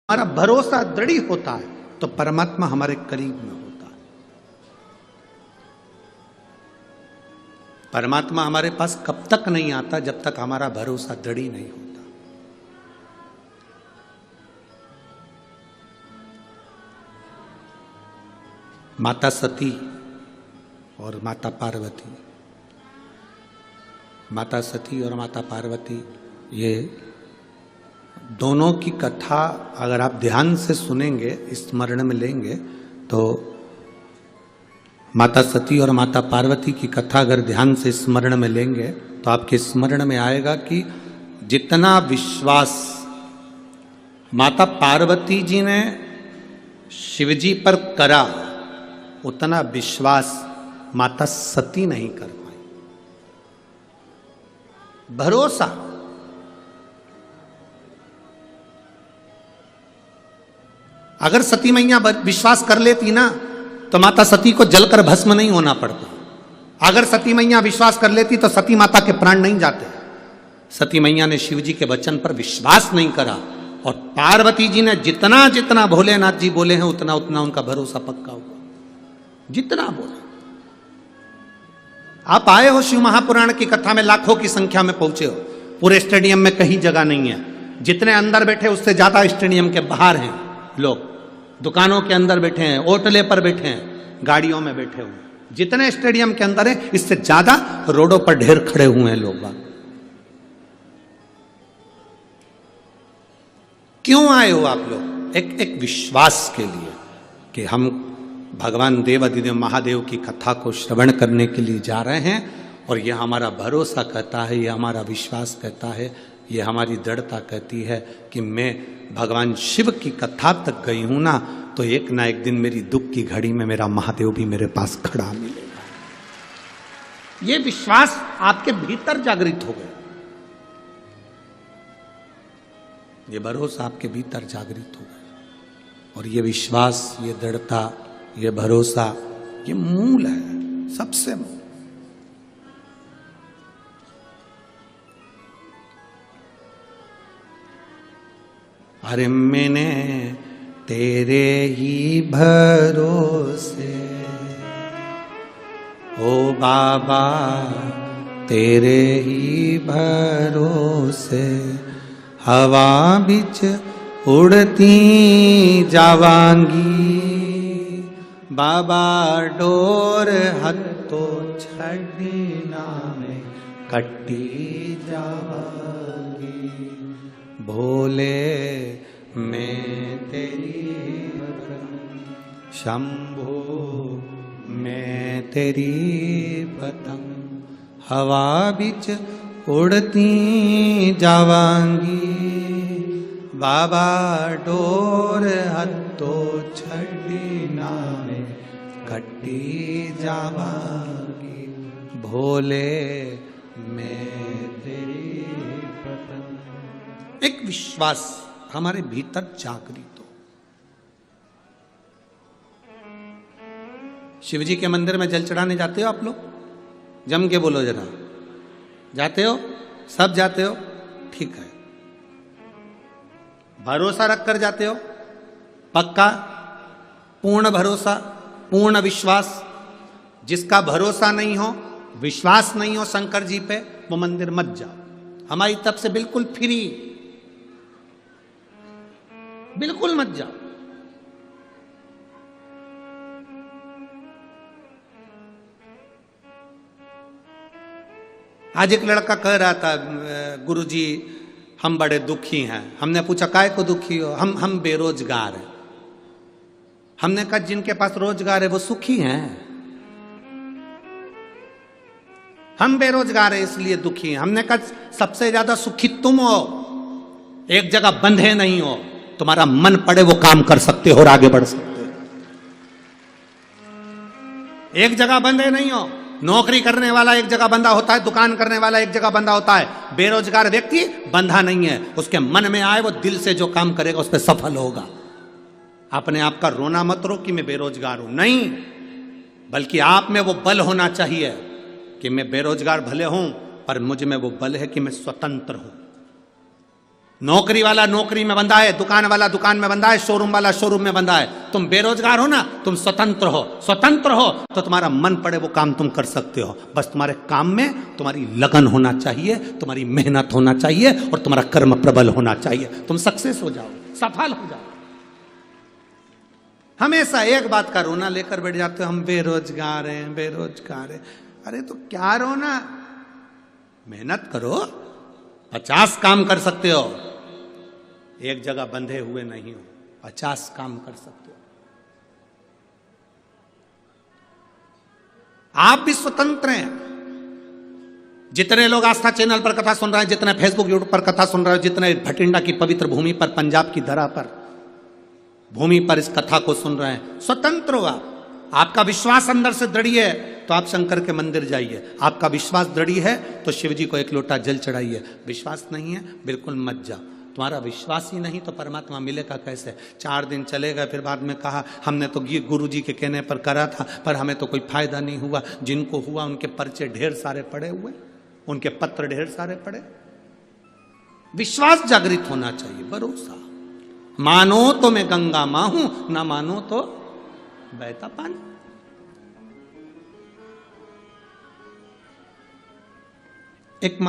हमारा भरोसा दृढ़ होता है तो परमात्मा हमारे करीब में होता है। परमात्मा हमारे पास कब तक नहीं आता जब तक हमारा भरोसा दृढ़ नहीं होता। माता सती और माता पार्वती, माता सती और माता पार्वती, ये दोनों की कथा अगर आप ध्यान से सुनेंगे, स्मरण में लेंगे, तो माता सती और माता पार्वती की कथा अगर ध्यान से स्मरण में लेंगे तो आपके स्मरण में आएगा कि जितना विश्वास माता पार्वती जी ने शिवजी पर करा उतना विश्वास माता सती नहीं कर पाई। भरोसा, अगर सती मैया विश्वास कर लेती ना तो माता सती को जलकर भस्म नहीं होना पड़ता। अगर सती मैया विश्वास कर लेती तो सती माता के प्राण नहीं जाते। सती मैया ने शिवजी के वचन पर विश्वास नहीं करा और पार्वती जी ने जितना जितना भोलेनाथ जी बोले हैं उतना उतना उनका भरोसा पक्का हुआ। जितना बोले, आप आए हो शिव महापुराण की कथा में, लाखों की संख्या में पहुंचे हो, पूरे स्टेडियम में कहीं जगह नहीं है। जितने अंदर बैठे उससे ज्यादा स्टेडियम के बाहर हैं लोग, दुकानों के अंदर बैठे हैं, ओटले पर बैठे हैं, गाड़ियों में बैठे हुए, जितने स्टेडियम के अंदर है इससे ज्यादा रोडों पर ढेर खड़े हुए हैं लोग। क्यों आए हो आप लोग? एक विश्वास के लिए कि हम भगवान देव अधिदेव महादेव की कथा को श्रवण करने के लिए जा रहे हैं और यह हमारा भरोसा कहता है, यह हमारा विश्वास कहता है, ये हमारी दृढ़ता कहती है कि मैं भगवान शिव की कथा तक गई हूं ना तो एक ना एक दिन मेरी दुख की घड़ी में मेरा महादेव भी मेरे पास खड़ा मिलेगा। ये विश्वास आपके भीतर जागृत हो गया, ये भरोसा आपके भीतर जागृत हो गया। और ये विश्वास, ये दृढ़ता, ये भरोसा, ये मूल है, सबसे मूल। अरे मैंने तेरे ही भरोसे, ओ बाबा तेरे ही भरोसे, हवा बिच उड़ती जावांगी, बाबा डोर हत्तो छड़ना में कट्टी जावांगी, भोले मैं तेरी पतंग, शंभो मैं तेरी पतंग, हवा बिच उड़ती जावांगी, बाबा डोर हत्तो छड़ना में कट्टी जावांगी, भोले मैं तेरी पतंग। एक विश्वास हमारे भीतर जागृत हो। शिवजी के मंदिर में जल चढ़ाने जाते हो आप लोग? जम के बोलो जरा, जाते हो? सब जाते हो? ठीक है। भरोसा रख कर जाते हो? पक्का? पूर्ण भरोसा, पूर्ण विश्वास? जिसका भरोसा नहीं हो, विश्वास नहीं हो शंकर जी पे, वो मंदिर मत जाओ। हमारी तरफ से बिल्कुल फ्री, बिल्कुल मत जाओ। आज एक लड़का कह रहा था, गुरुजी हम बड़े दुखी हैं। हमने पूछा काहे को दुखी हो? हम बेरोजगार हैं। हमने कहा जिनके पास रोजगार है वो सुखी हैं, हम बेरोजगार हैं इसलिए दुखी हैं। हमने कहा सबसे ज्यादा सुखी तुम हो, एक जगह बंधे नहीं हो, तुम्हारा मन पड़े वो काम कर सकते हो और आगे बढ़ सकते हो। एक जगह बंधे नहीं हो। नौकरी करने वाला एक जगह बंधा होता है, दुकान करने वाला एक जगह बंधा होता है। बेरोजगार व्यक्ति बंधा नहीं है, उसके मन में आए वो दिल से जो काम करेगा उस पर सफल होगा। अपने आप का रोना मत रो कि मैं बेरोजगार हूं, नहीं, बल्कि आप में वो बल होना चाहिए कि मैं बेरोजगार भले हूं पर मुझ में वो बल है कि मैं स्वतंत्र हूं। नौकरी वाला नौकरी में बंधा है, दुकान वाला दुकान में बंधा है, शोरूम वाला शोरूम में बंधा है। तुम बेरोजगार हो ना, तुम स्वतंत्र हो। स्वतंत्र हो तो तुम्हारा मन पड़े वो काम तुम कर सकते हो। बस तुम्हारे काम में तुम्हारी लगन होना चाहिए, तुम्हारी मेहनत होना चाहिए और तुम्हारा कर्म प्रबल होना चाहिए। तुम सक्सेस हो जाओ, सफल हो जाओ। हमेशा एक बात का रोना लेकर बैठ जाते हो, हम बेरोजगार हैं, बेरोजगार हैं। अरे तो क्या रोना, मेहनत करो, 50 काम कर सकते हो। एक जगह बंधे हुए नहीं हो, 50 काम कर सकते हो। आप भी स्वतंत्र हैं। जितने लोग आस्था चैनल पर कथा सुन रहे हैं, जितने फेसबुक यूट्यूब पर कथा सुन रहे हो, जितने भटिंडा की पवित्र भूमि पर, पंजाब की धरा पर, भूमि पर इस कथा को सुन रहे हैं, स्वतंत्र हो आप। आपका विश्वास अंदर से दृढ़ है तो आप शंकर के मंदिर जाइए। आपका विश्वास दृढ़ है तो शिव जी को एक लोटा जल चढ़ाइए। विश्वास नहीं है, बिल्कुल मत जाओ। तुम्हारा विश्वास ही नहीं तो परमात्मा मिलेगा कैसे? 4 दिन चलेगा, फिर बाद में कहा हमने तो गुरु जी के कहने पर करा था, पर हमें तो कोई फायदा नहीं हुआ। जिनको हुआ उनके पर्चे ढेर सारे पड़े हुए, उनके पत्र ढेर सारे पड़े। विश्वास जागृत होना चाहिए, भरोसा। मानो तो मैं गंगा मां हूं, ना मानो तो बहता पानी। एक